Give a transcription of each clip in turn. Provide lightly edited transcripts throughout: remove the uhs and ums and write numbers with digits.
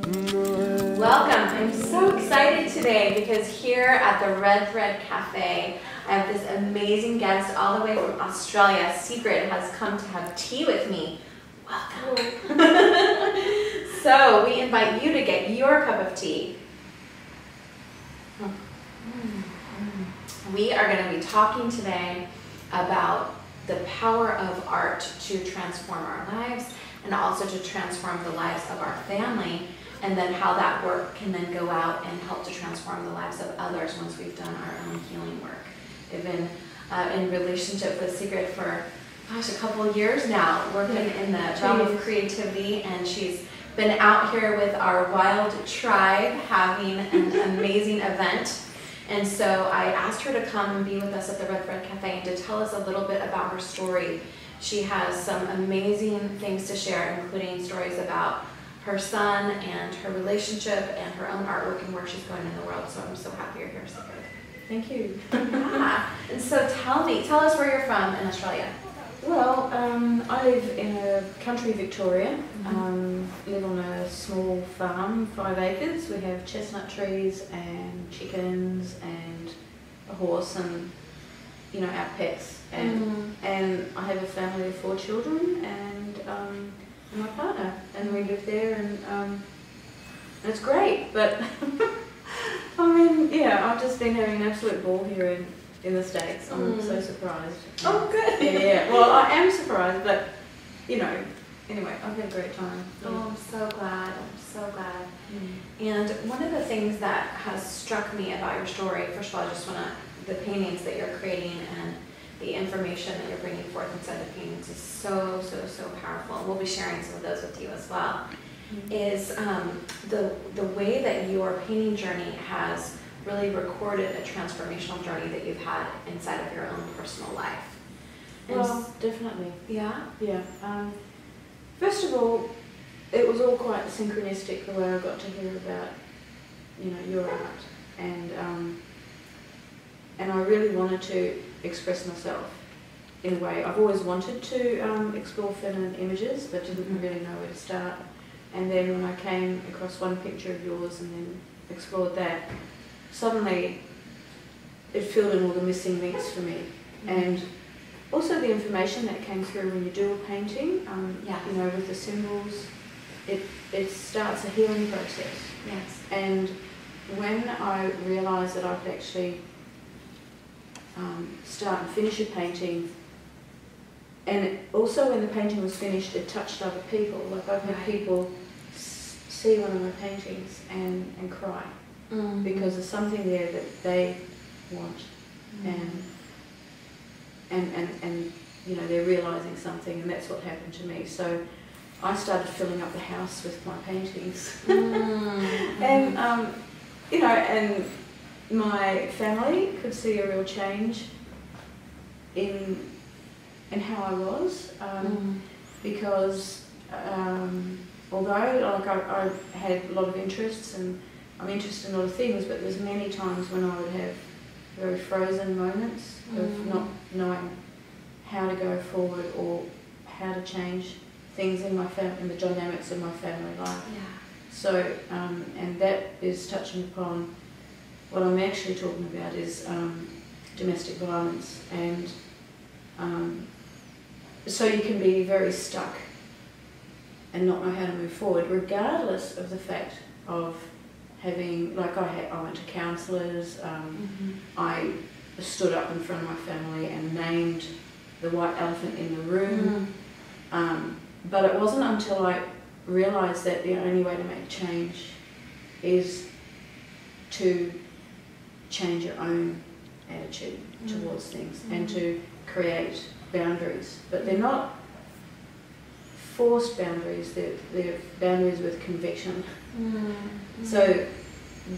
Welcome. I'm so excited today because here at the Red Thread Cafe, I have this amazing guest all the way from Australia. Sigrid has come to have tea with me. Welcome. So we invite you to get your cup of tea. We are going to be talking today about the power of art to transform our lives and also to transform the lives of our family, and then how that work can then go out and help to transform the lives of others once we've done our own healing work. I've been in relationship with Sigrid for, gosh, a couple of years now, working in the realm of creativity, and she's been out here with our wild tribe having an amazing event. And so I asked her to come and be with us at the Red Thread Cafe and to tell us a little bit about her story. She has some amazing things to share, including stories about her son and her relationship and her own artwork and where she's going in the world. So I'm so happy you're here, Sigrid. Thank you. Yeah. And so tell us where you're from in Australia. Well, I live in a country Victoria. Live on a small farm, 5 acres. We have chestnut trees and chickens and a horse and, you know, our pets. And I have a family of 4 children and my partner, and we live there, and it's great. But I mean, yeah, I've just been having an absolute ball here in the States. I'm so surprised. Oh, good. Yeah. Well, I am surprised, but you know, anyway, I've had a great time. Oh, I'm so glad. I'm so glad. And one of the things that has struck me about your story, first of all, I just want to, the paintings that you're creating and the information that you're bringing forth inside the paintings is so, so, so powerful. And we'll be sharing some of those with you as well. Is the way that your painting journey has really recorded a transformational journey that you've had inside of your own personal life. And well, definitely. Yeah? Yeah. First of all, it was all quite synchronistic the way I got to hear about, you know, your art, and I really wanted to express myself in a way. I've always wanted to explore feminine images, but didn't really know where to start. And then when I came across one picture of yours and then explored that, suddenly it filled in all the missing links for me. And also the information that came through when you do a painting, you know, with the symbols, it starts a healing process. Yes. And when I realised that I could actually start and finish a painting, and also when the painting was finished, it touched other people. Like I've had people see one of my paintings and cry because there's something there that they want, and you know, they're realising something, and that's what happened to me. So I started filling up the house with my paintings, and you know, and my family could see a real change in how I was, because although like I had a lot of interests and I'm interested in a lot of things, but there's many times when I would have very frozen moments of not knowing how to go forward or how to change things in my family, in the dynamics of my family life. Yeah. So, and that is touching upon what I'm actually talking about is domestic violence, and so you can be very stuck and not know how to move forward, regardless of the fact of having, like I went to counsellors, I stood up in front of my family and named the white elephant in the room, but it wasn't until I realised that the only way to make change is to change your own attitude towards things and to create boundaries. But they're not forced boundaries, they're boundaries with conviction. So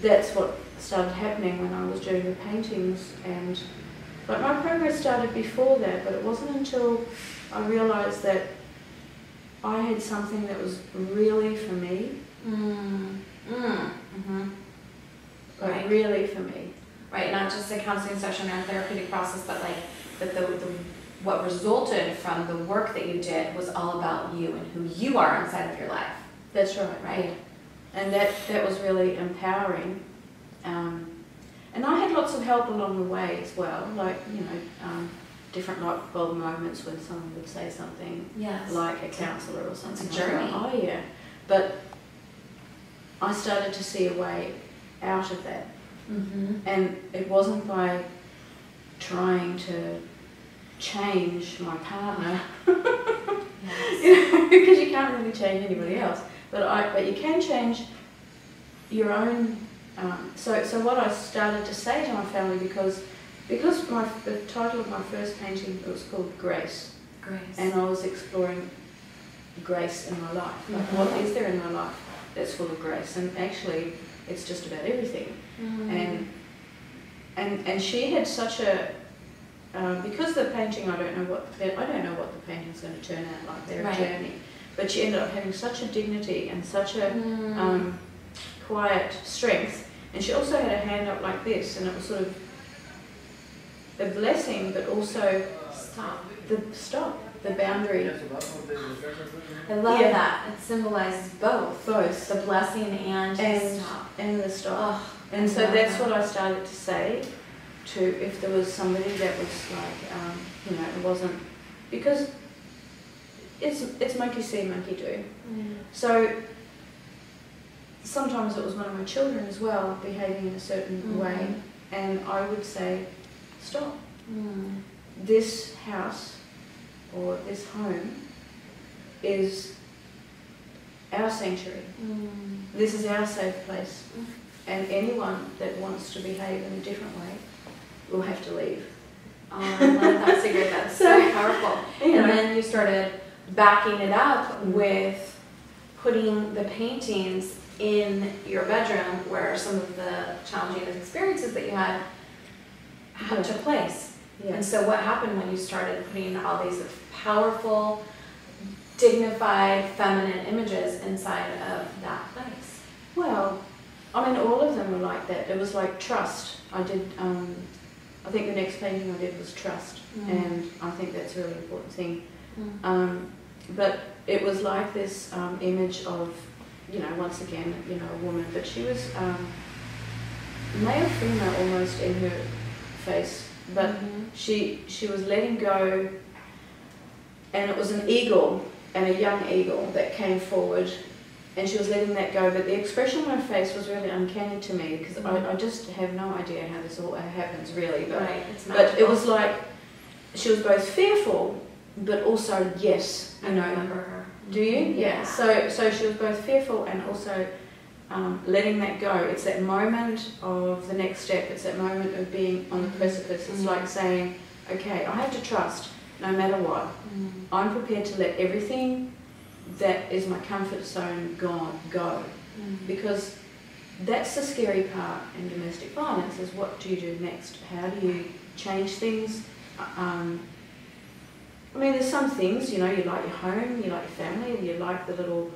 that's what started happening when I was doing the paintings, and but my progress started before that, but it wasn't until I realised that I had something that was really for me. Like really for me. Right, not just a counseling session or a therapeutic process, but like what resulted from the work that you did was all about you and who you are inside of your life. That's right. Right. And that was really empowering. And I had lots of help along the way as well, like, you know, different light bulb moments when someone would say something, yes, like a counsellor or something. It's a journey. Oh yeah. But I started to see a way out of that. And it wasn't by trying to change my partner, yes. you know, because you can't really change anybody else. But you can change your own. So what I started to say to my family, because the title of my first painting was called Grace. Grace. And I was exploring grace in my life. Like, what is there in my life that's full of grace? And actually, it's just about everything. And she had such a because the painting, I don't know what the painting's going to turn out like. They're a journey, but she ended up having such a dignity and such a quiet strength. And she also had a hand up like this, and it was sort of a blessing, but also the boundary. I love that. It symbolizes both. Both. The blessing and the stop. And the stop. Oh, and so that's what I started to say to, if there was somebody that was like, you know, it wasn't, because it's monkey see, monkey do. So sometimes it was one of my children as well, behaving in a certain way, and I would say, stop. This house or this home is our sanctuary. This is our safe place. And anyone that wants to behave in a different way will have to leave. Oh, I love that, Sigrid. That's so powerful. Yeah. And then you started backing it up with putting the paintings in your bedroom where some of the challenging experiences that you had took place. Yeah. And so what happened when you started putting all these powerful, dignified, feminine images inside of that place? Well, I mean, all of them were like that. It was like trust. I did, I think the next painting I did was trust, and I think that's a really important thing. But it was like this image of, you know, once again, you know, a woman, but she was male, female almost in her face, but she was letting go, and it was an eagle, and a young eagle that came forward, and she was letting that go, but the expression on her face was really uncanny to me, because I just have no idea how this all happens really, but it was like she was both fearful but also yes, you know. I remember her. Do you? Yeah. So she was both fearful and also letting that go. It's that moment of the next step. It's that moment of being on the precipice. It's like saying, okay, I have to trust no matter what. I'm prepared to let everything that is my comfort zone go. Because that's the scary part in domestic violence, is what do you do next? How do you change things? I mean, there's some things, you know, you like your home, you like your family, you like the little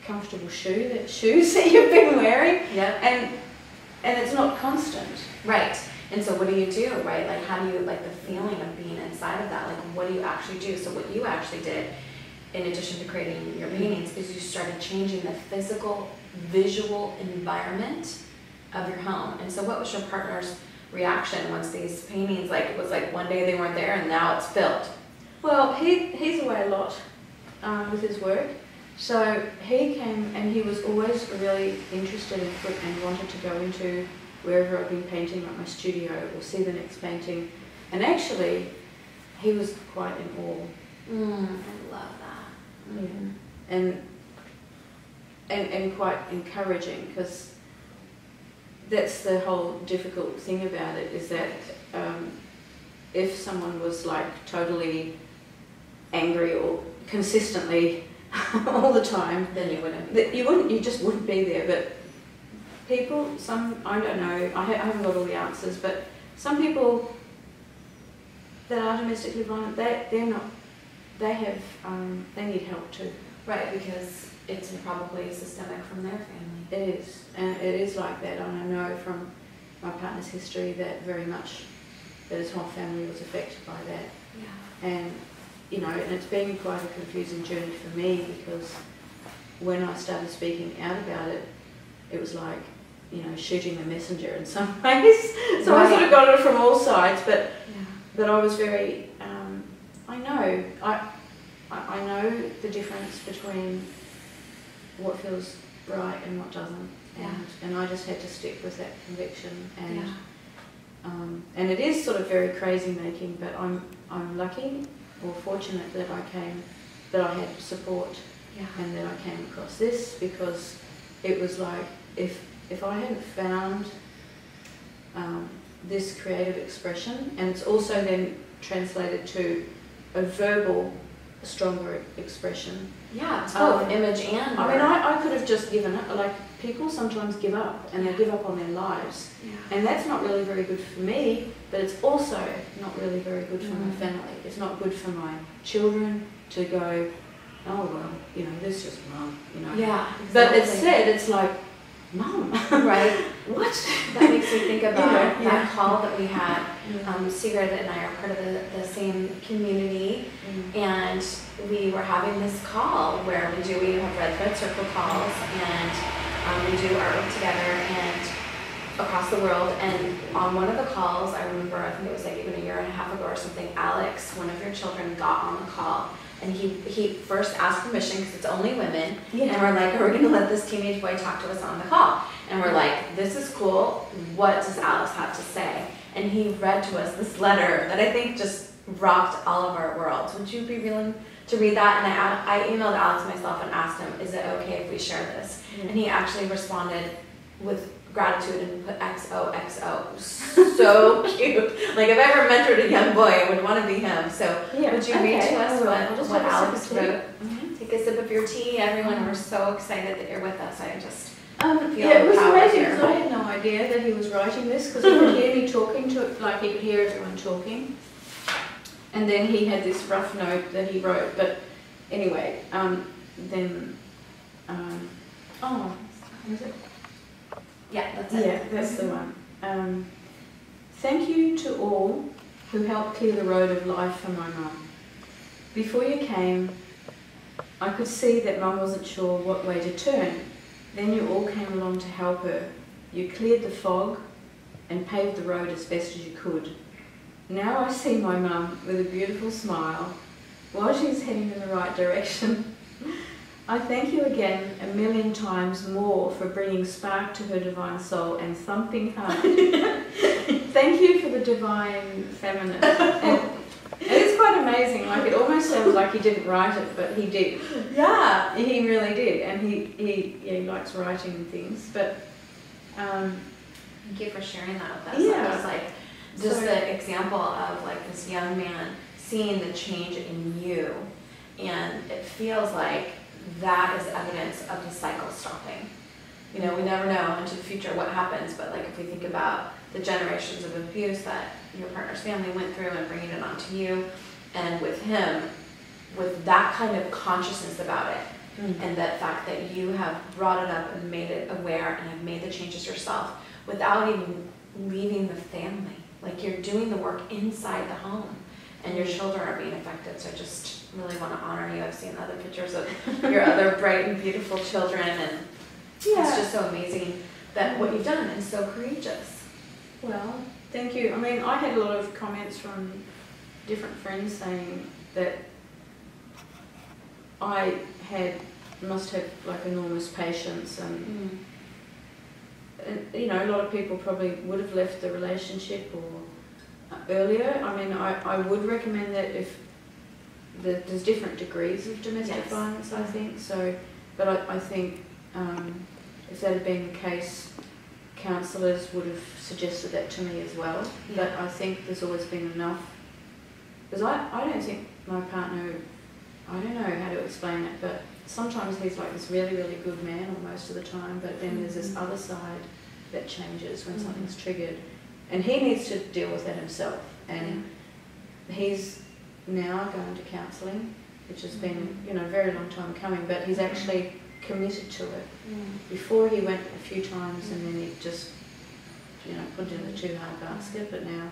comfortable shoes that you've been wearing, and it's not constant. Right. And so what do you do, right? Like, how do you, like, the feeling of being inside of that, like, what do you actually do? So what you actually did, in addition to creating your paintings, is you started changing the physical, visual environment of your home. And so what was your partner's reaction once these paintings, like, it was like one day they weren't there and now it's filled? Well, he's away a lot with his work, so he came, and he was always really interested in foot and wanted to go into wherever I've been painting, like my studio, or see the next painting, and actually he was quite in awe. I love that. And quite encouraging, because that's the whole difficult thing about it, is that if someone was like totally angry or consistently all the time, then you just wouldn't be there. But people, I don't know, I haven't got all the answers, but some people that are domestically violent, they need help too. Right, because it's probably systemic from their family. It is, and it is like that. And I know from my partner's history that very much that his whole family was affected by that. Yeah. And, you know, and it's been quite a confusing journey for me, because when I started speaking out about it, it was like, you know, shooting the messenger in some ways. So I sort of got it from all sides, but I was very, I know the difference between what feels right and what doesn't, and I just had to stick with that conviction, and it is sort of very crazy making, but I'm lucky or fortunate that I had support, and that I came across this, because it was like, if I hadn't found this creative expression, and it's also then translated to a verbal, stronger expression. Yeah, it's both image and word. I mean, I could have just given up. Like, people sometimes give up, and they give up on their lives. And that's not really very good for me, but it's also not really very good for my family. It's not good for my children to go, oh, well, you know, this is just mum, you know. Yeah, exactly. But instead, it's like, Mum. Right. What? That makes me think about that call that we had. Sigrid and I are part of the same community, and we were having this call where we have Red Thread Circle calls, and we do artwork together and across the world. And on one of the calls, I remember, I think it was like even a year and a half ago or something, Alex, one of your children, got on the call. And he first asked permission, because it's only women, and we're like, are we going to let this teenage boy talk to us on the call? And we're like, this is cool, what does Alex have to say? And he read to us this letter that I think just rocked all of our worlds. Would you be willing to read that? And I emailed Alex myself and asked him, is it okay if we share this? And he actually responded with gratitude and put XOXO. So cute. Like, if I ever mentored a young boy, I would want to be him. So would you read to us what Alex wrote? Take a sip of your tea, everyone. We're so excited that you're with us. I just feel it was power amazing, here. because I had no idea that he was writing this, because he could hear me talking to it, like he could hear everyone talking. And then he had this rough note that he wrote. But anyway, then, is it? Yeah, that's it. Yeah, that's the one. Thank you to all who helped clear the road of life for my mum. Before you came, I could see that Mum wasn't sure what way to turn. Then you all came along to help her. You cleared the fog and paved the road as best as you could. Now I see my mum with a beautiful smile while she's heading in the right direction. I thank you again 1,000,000 times more for bringing spark to her divine soul and thumping heart. Thank you for the divine feminine. And it's quite amazing. Like, it almost sounds like he didn't write it, but he did. Yeah, he really did, and he likes writing and things. But thank you for sharing that with us. Yeah. That was like just the example of like this young man seeing the change in you, and it feels like that is evidence of the cycle stopping. You know, we never know into the future what happens, but like if we think about the generations of abuse that your partner's family went through and bringing it onto you, and with him, with that kind of consciousness about it, and that fact that you have brought it up and made it aware and have made the changes yourself without even leaving the family. Like, you're doing the work inside the home, and your children are being affected. So I just really want to honor you. I've seen other pictures of your other bright and beautiful children, and it's just so amazing that what you've done is so courageous. Well, thank you. I mean, I had a lot of comments from different friends saying that I must have like enormous patience, and you know, a lot of people probably would have left the relationship or earlier. I mean, I would recommend that if there's different degrees of domestic violence, I think. So, but I think if that had been the case, counsellors would have suggested that to me as well. Yeah. But I think there's always been enough, because I don't think my partner, I don't know how to explain it, but sometimes he's like this really, really good man, or most of the time, but then there's this other side that changes when something's triggered. And he needs to deal with that himself. And he's now going to counselling, which has been, you know, a very long time coming, but he's actually committed to it. Before he went a few times and then he just, you know, put it in the too hard basket, but now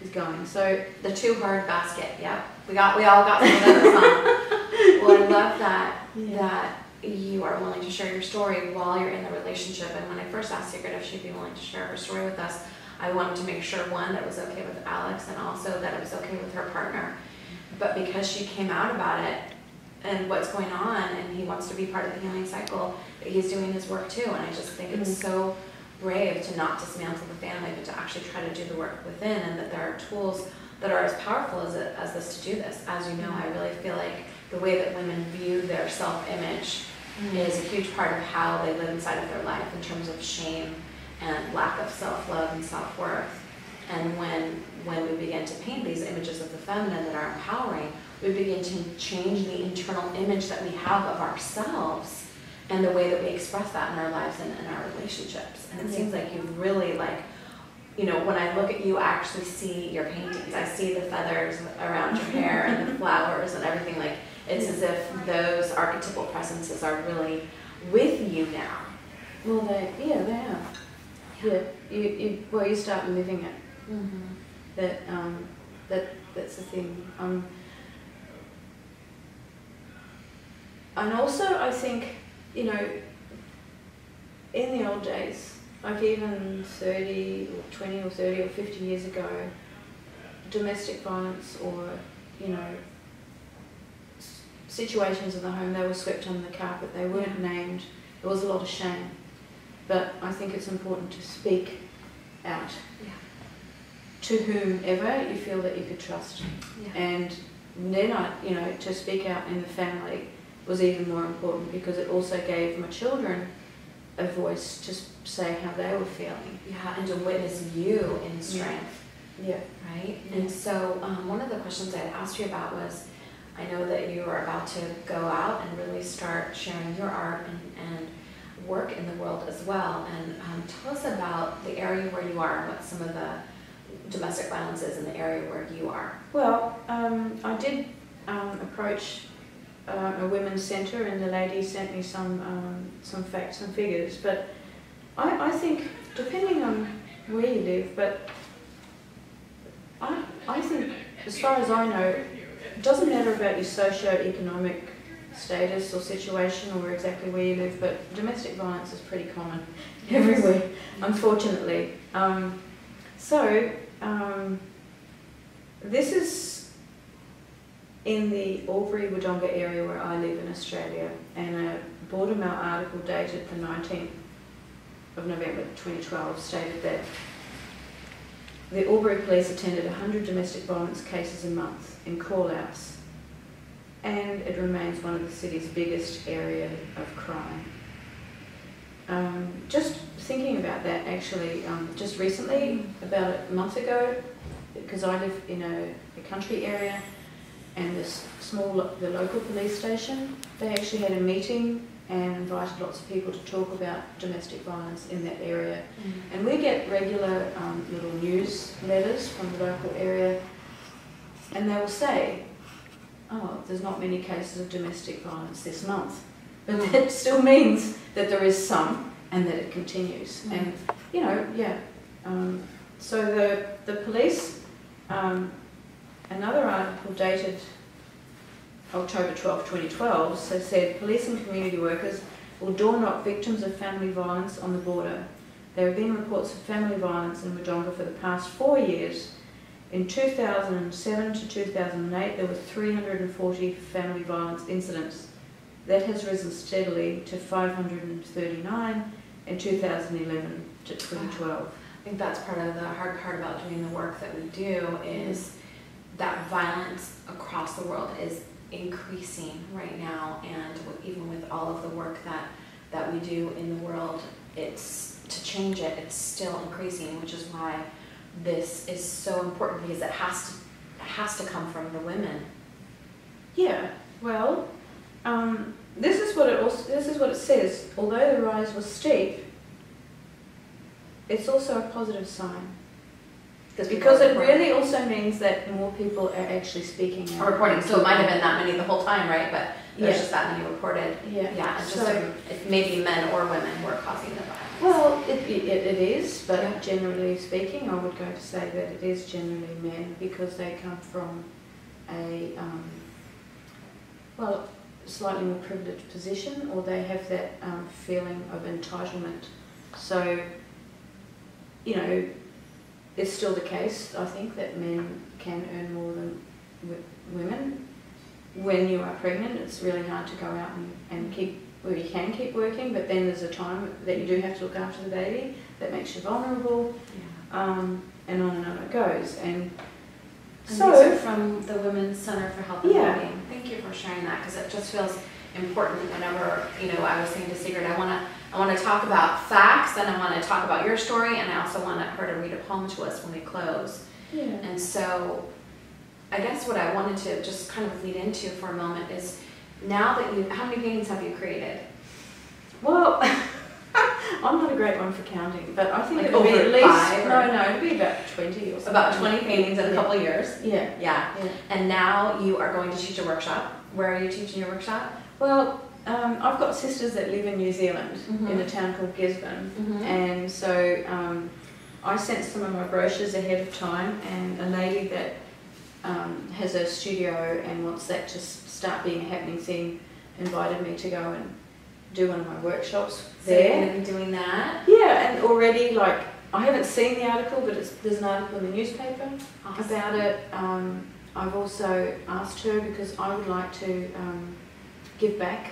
he's going. So the too hard basket, yeah. We all got some of those, huh? Well, I love that you are willing to share your story while you're in the relationship. And when I first asked Sigrid if she'd be willing to share her story with us, I wanted to make sure, one, that it was okay with Alex, and also that it was okay with her partner. But because she came out about it and what's going on, and he wants to be part of the healing cycle, that he's doing his work too. And I just think it's so brave to not dismantle the family, but to actually try to do the work within, and that there are tools that are as powerful as this to do this. As you know, I really feel like the way that women view their self-image is a huge part of how they live inside of their life in terms of shame and lack of self-love and self-worth. And when we begin to paint these images of the feminine that are empowering, we begin to change the internal image that we have of ourselves and the way that we express that in our lives and in our relationships. And it seems like you've really, like, you know, when I look at you, I actually see your paintings. I see the feathers around your hair and the flowers and everything. Like, it's as if those archetypal presences are really with you now. Well, they are. Yeah, you start living it. That's the thing. And also, I think, you know, in the old days, like even 30 or 20 or 30 or 50 years ago, domestic violence or, you know, situations in the home, they were swept under the carpet, they weren't named, there was a lot of shame. But I think it's important to speak out to whomever you feel that you could trust. And then you know, to speak out in the family was even more important, because it also gave my children a voice to say how they were feeling. And to witness you in strength. Right? And so one of the questions I had asked you about was, I know that you are about to go out and really start sharing your art and work in the world as well. And tell us about the area where you are and what some of the domestic violence is in the area where you are. Well, I did approach a women's centre, and the lady sent me some facts and figures. But I think, depending on where you live, but I think, as far as I know, it doesn't matter about your socio-economic status or situation or exactly where you live, but domestic violence is pretty common everywhere, unfortunately. This is in the Albury-Wodonga area where I live in Australia, and a Border Mail article dated the 19th of November 2012 stated that the Albury police attended 100 domestic violence cases a month in call-outs, and it remains one of the city's biggest area of crime. Just thinking about that, actually, just recently, about a month ago, because I live in a country area, and the local police station, they actually had a meeting and invited lots of people to talk about domestic violence in that area. And we get regular little newsletters from the local area, and they will say, oh, there's not many cases of domestic violence this month. But that still means that there is some, and that it continues. And, you know, so the police, another article dated October 12, 2012, so said, police and community workers will door knock victims of family violence on the border. There have been reports of family violence in Wodonga for the past 4 years. In 2007 to 2008, there were 340 family violence incidents. That has risen steadily to 539 in 2011 to 2012. I think that's part of the hard part about doing the work that we do, is that violence across the world is increasing right now, and even with all of the work that we do in the world, it's to change it, it's still increasing, which is why this is so important, because it has to come from the women. Yeah, well, this is what it says. Although the rise was steep, it's also a positive sign. Because it really also means that more people are actually speaking out. Or reporting. So it might have been that many the whole time, right? But there's just that many reported. Yeah. It's just if maybe men or women who are causing the violence. Well, it is, but generally speaking, I would go to say that it is generally men, because they come from a, well, slightly more privileged position, or they have that feeling of entitlement. So, you know, it's still the case, I think, that men can earn more than women. When you are pregnant, it's really hard to go out and keep, well, you can keep working, but then there's a time that you do have to look after the baby that makes you vulnerable, and on it goes. And so, these are from the Women's Center for Health and Yeah. Wellbeing. Thank you for sharing that, because it just feels important whenever, you know, I was saying to Sigrid, I want to talk about facts, and I want to talk about your story, and I also want her to read a poem to us when we close. yeah. And so I guess what I wanted to just kind of lead into for a moment is, now that how many paintings have you created? Well, I'm not a great one for counting, but I think Like it'll be over at least, 5 or- it'll be about 20 or something. About 20 paintings in a couple of years? Yeah. Yeah. And now you are going to teach a workshop. Where are you teaching your workshop? Well, I've got sisters that live in New Zealand, Mhm. in a town called Gisborne, Mhm. and so I sent some of my brochures ahead of time, and a lady that has a studio and wants that to start being a happening thing invited me to go and do one of my workshops So you're there. going to be doing that? Yeah, and already, like, I haven't seen the article, but there's an article in the newspaper Awesome. about it. I've also asked her, because I would like to give back,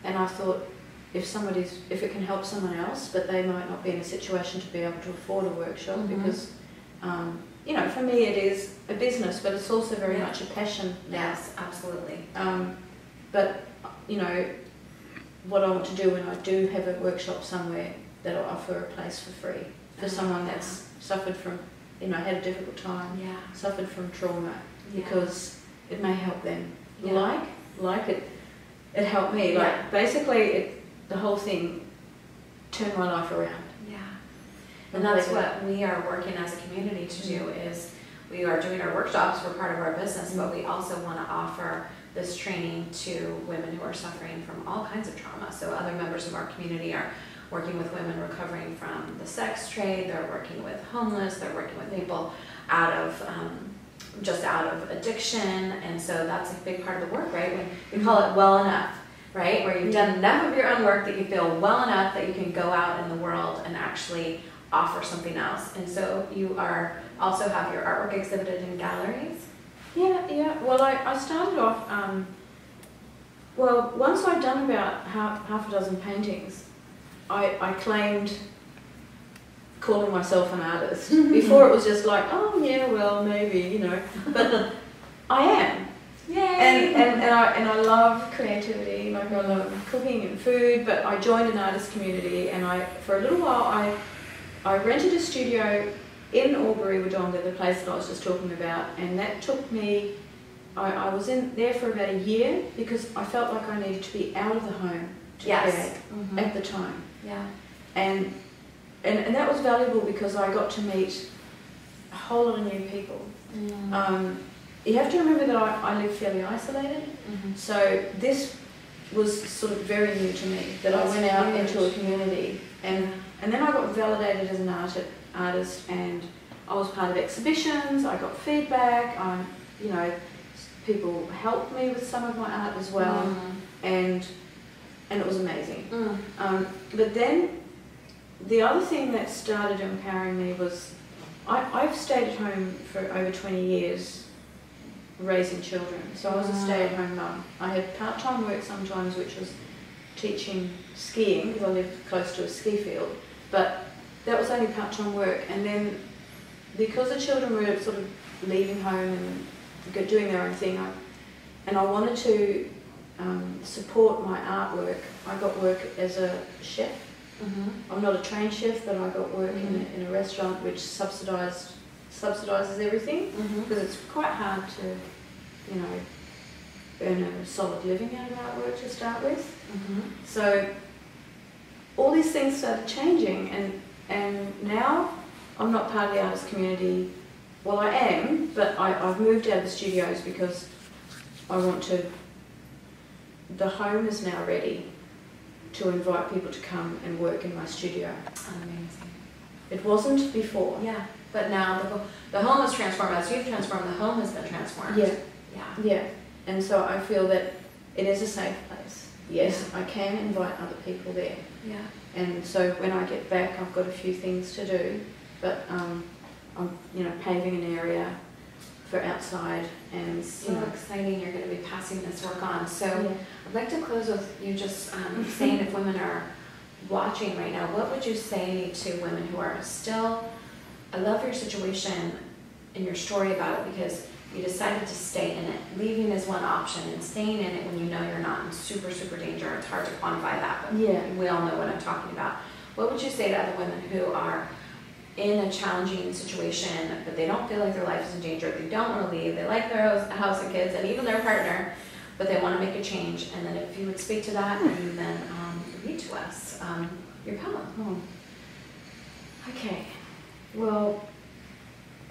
and I thought if it can help someone else, but they might not be in a situation to be able to afford a workshop, Mhm. because you know, for me it is a business, but it's also very much a passion now. Yes, absolutely. But you know, what I want to do when I do have a workshop somewhere, that I'll offer a place for free for someone that's suffered from, you know, had a difficult time, Yeah. suffered from trauma, Yeah. because it may help them. Yeah. Like it helped me. Like, Yeah. basically, the whole thing turned my life around. Yeah. And that's Completely. what we are working as a community to do, is we are doing our workshops for part of our business, but we also want to offer this training to women who are suffering from all kinds of trauma. So other members of our community are working with women recovering from the sex trade, they're working with homeless, they're working with people out of addiction, and so that's a big part of the work, right? When we call it well enough, right? Where you've done enough of your own work that you feel well enough that you can go out in the world and actually offer something else. And so you are also have your artwork exhibited in galleries. Yeah. Well, I started off, well, once I'd done about half a dozen paintings, I claimed calling myself an artist. Before it was just like, oh yeah, well, maybe, you know, but I am. Yay! And I love creativity, like I love cooking and food, but I joined an artist community, and for a little while I rented a studio in Albury, Wodonga, the place that I was just talking about, and that took me, I was in there for about a year, because I felt like I needed to be out of the home to create at the time. Yeah. And that was valuable, because I got to meet a whole lot of new people. You have to remember that I live fairly isolated, so this was sort of very new to me, that I went out into a community, and then I got validated as an artist, and I was part of exhibitions, I got feedback, you know, people helped me with some of my art as well, and it was amazing. But then the other thing that started empowering me was, I've stayed at home for over 20 years raising children, so I was a stay-at-home mum. I had part-time work sometimes, which was teaching skiing, because I lived close to a ski field, but that was only part-time work. And then because the children were sort of leaving home and doing their own thing, and I wanted to support my artwork, I got work as a chef. I'm not a trained chef, but I got work in a restaurant which subsidises everything, because it's quite hard to, you know, earn a solid living out of artwork to start with. So all these things started changing, and now I'm not part of the artist community. Well, I am, but I've moved out of the studios because I want to. The home is now ready to invite people to come and work in my studio. Amazing. It wasn't before. Yeah, but now the home is transformed. As you've transformed, the home has been transformed. Yeah. Yeah. Yeah. And so I feel that it is a safe place. Yes, I can invite other people there. Yeah. And so when I get back, I've got a few things to do, but I'm, paving an area for outside, and so exciting you're going to be passing this work on. So yeah. I'd like to close with you just saying, if women are watching right now, what would you say to women who are still, I love your situation and your story about it, because you decided to stay in it. Leaving is one option, and staying in it when you know you're not in super, super danger. It's hard to quantify that, but yeah. we all know what I'm talking about. What would you say to other women who are in a challenging situation, but they don't feel like their life is in danger, they don't want to leave, they like their house and kids and even their partner, but they want to make a change? And then if you would speak to that and then read to us your poem. Okay, well,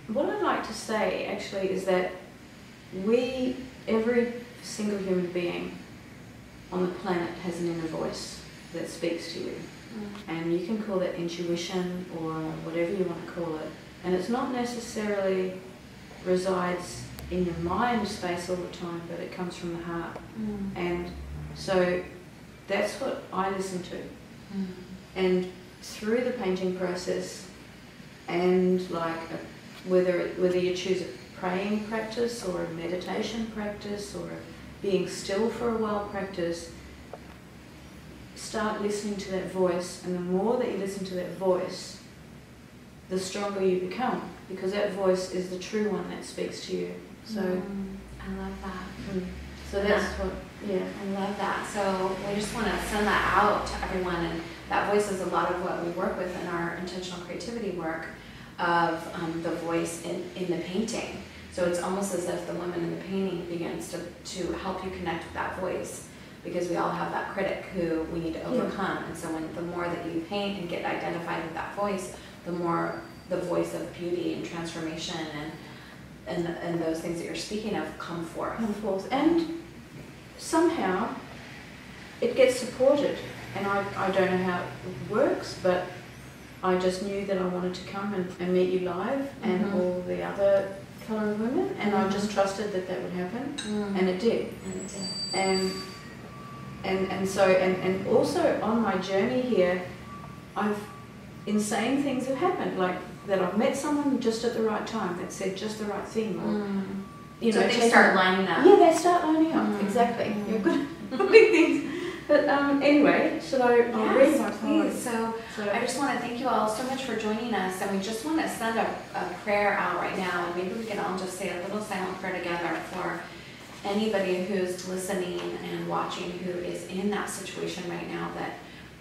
what I'd like to say actually is that every single human being on the planet has an inner voice that speaks to you. And you can call that intuition or whatever you want to call it. And it's not necessarily resides in your mind space all the time, but it comes from the heart. And so that's what I listen to. And through the painting process, and whether you choose a praying practice or a meditation practice or a being still for a while practice, start listening to that voice, and the more that you listen to that voice, the stronger you become, because that voice is the true one that speaks to you. So I love that. So that's what, I love that. So we just want to send that out to everyone, and that voice is a lot of what we work with in our intentional creativity work of the voice in the painting. So it's almost as if the woman in the painting begins to help you connect with that voice, because we all have that critic who we need to overcome. And so the more that you paint and get identified with that voice, the more the voice of beauty and transformation and those things that you're speaking of come forth. And somehow it gets supported. And I don't know how it works, but I just knew that I wanted to come and meet you live and all the other Color of Women, and I just trusted that would happen, and it did. And so also on my journey here, insane things have happened, like that I've met someone just at the right time that said just the right thing. Or, so they start lining up. Yeah, they start lining up. Exactly. You're good at big things. But anyway, should I read my poem? So I just want to thank you all so much for joining us, and we just want to send a prayer out right now, and maybe we can all just say a little silent prayer together for anybody who's listening and watching who is in that situation right now, that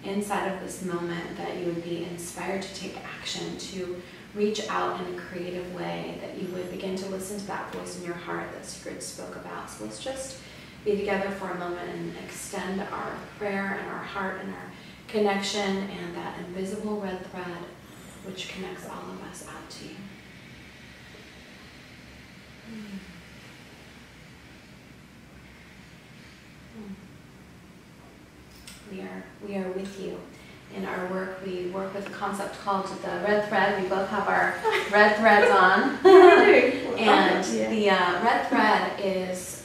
inside of this moment that you would be inspired to take action, to reach out in a creative way, that you would begin to listen to that voice in your heart that Sigrid spoke about. So let's just be together for a moment and extend our prayer and our heart and our connection and that invisible red thread which connects all of us out to you. We are with you. In our work, we work with a concept called the red thread. We both have our red threads on. And the red thread is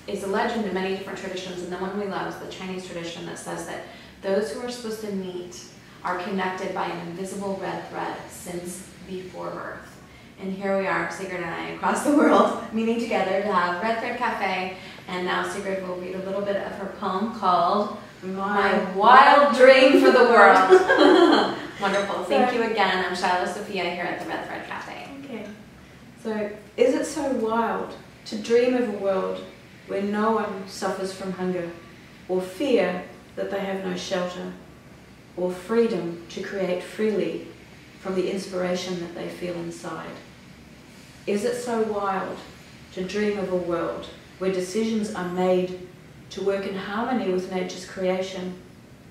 a legend in many different traditions, and the one we love is the Chinese tradition that says that those who are supposed to meet are connected by an invisible red thread since before birth. And here we are, Sigrid and I, across the world, meeting together to have Red Thread Cafe, and now Sigrid will read a little bit of her poem called My Wild Dream for the World. Wonderful. Thank you again. I'm Shiloh, Sophia here at the Red Thread Cafe. Okay. So, is it so wild to dream of a world where no one suffers from hunger, or fear that they have no shelter, or freedom to create freely from the inspiration that they feel inside? Is it so wild to dream of a world where decisions are made to work in harmony with nature's creation,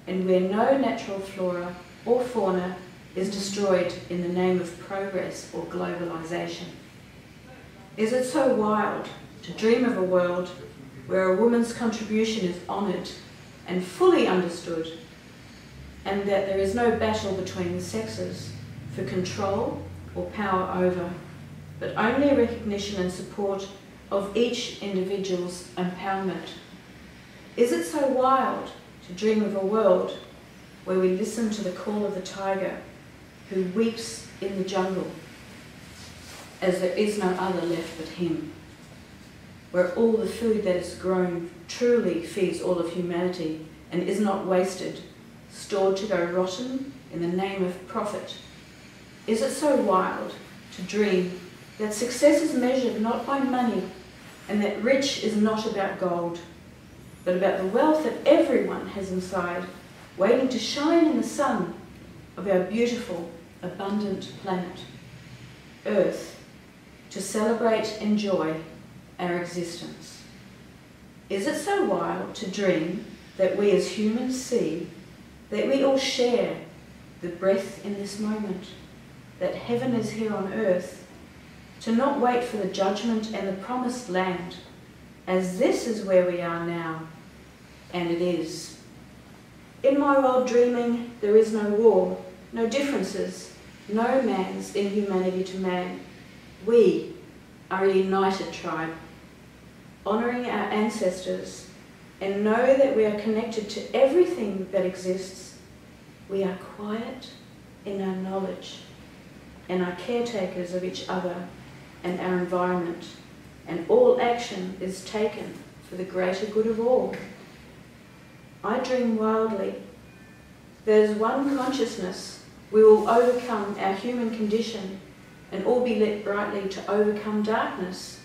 and where no natural flora or fauna is destroyed in the name of progress or globalization? Is it so wild to dream of a world where a woman's contribution is honoured and fully understood, and that there is no battle between the sexes for control or power over, but only recognition and support of each individual's empowerment? Is it so wild to dream of a world where we listen to the call of the tiger who weeps in the jungle as there is no other left but him, where all the food that is grown truly feeds all of humanity and is not wasted, stored to go rotten in the name of profit? Is it so wild to dream that success is measured not by money and that rich is not about gold, but about the wealth that everyone has inside, waiting to shine in the sun of our beautiful, abundant planet, Earth, to celebrate and enjoy our existence? Is it so wild to dream that we as humans see that we all share the breath in this moment, that heaven is here on earth, to not wait for the judgment and the promised land, as this is where we are now, and it is. In my wild dreaming, there is no war, no differences, no man's inhumanity to man. We are a united tribe, honouring our ancestors, and know that we are connected to everything that exists. We are quiet in our knowledge and are caretakers of each other and our environment, and all action is taken for the greater good of all. I dream wildly. There's one consciousness. We will overcome our human condition and all be lit brightly to overcome darkness.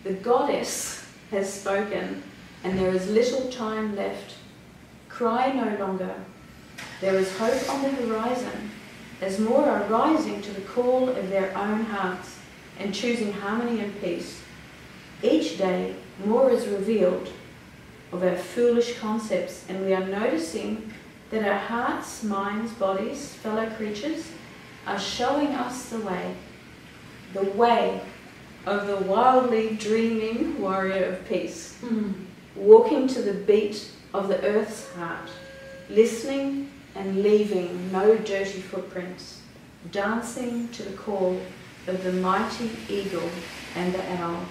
The goddess has spoken, and there is little time left. Cry no longer. There is hope on the horizon, as more are rising to the call of their own hearts and choosing harmony and peace. Each day, more is revealed of our foolish concepts, and we are noticing that our hearts, minds, bodies, fellow creatures, are showing us the way of the wildly dreaming warrior of peace, walking to the beat of the earth's heart, listening and leaving no dirty footprints, dancing to the call of the mighty eagle and the owl,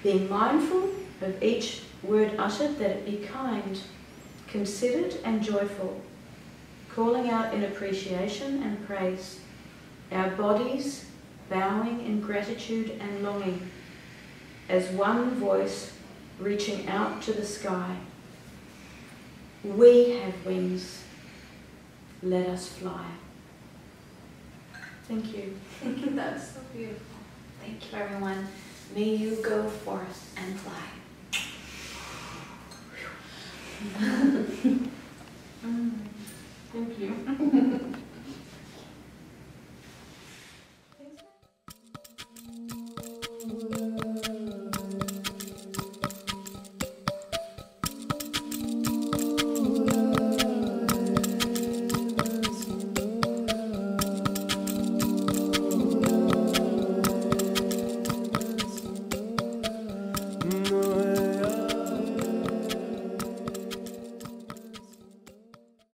being mindful of each word uttered, that it be kind, considered and joyful, calling out in appreciation and praise, our bodies bowing in gratitude and longing, as one voice reaching out to the sky. We have wings, let us fly. Thank you. Thank you, that's so beautiful. Thank you, everyone. May you go forth and fly.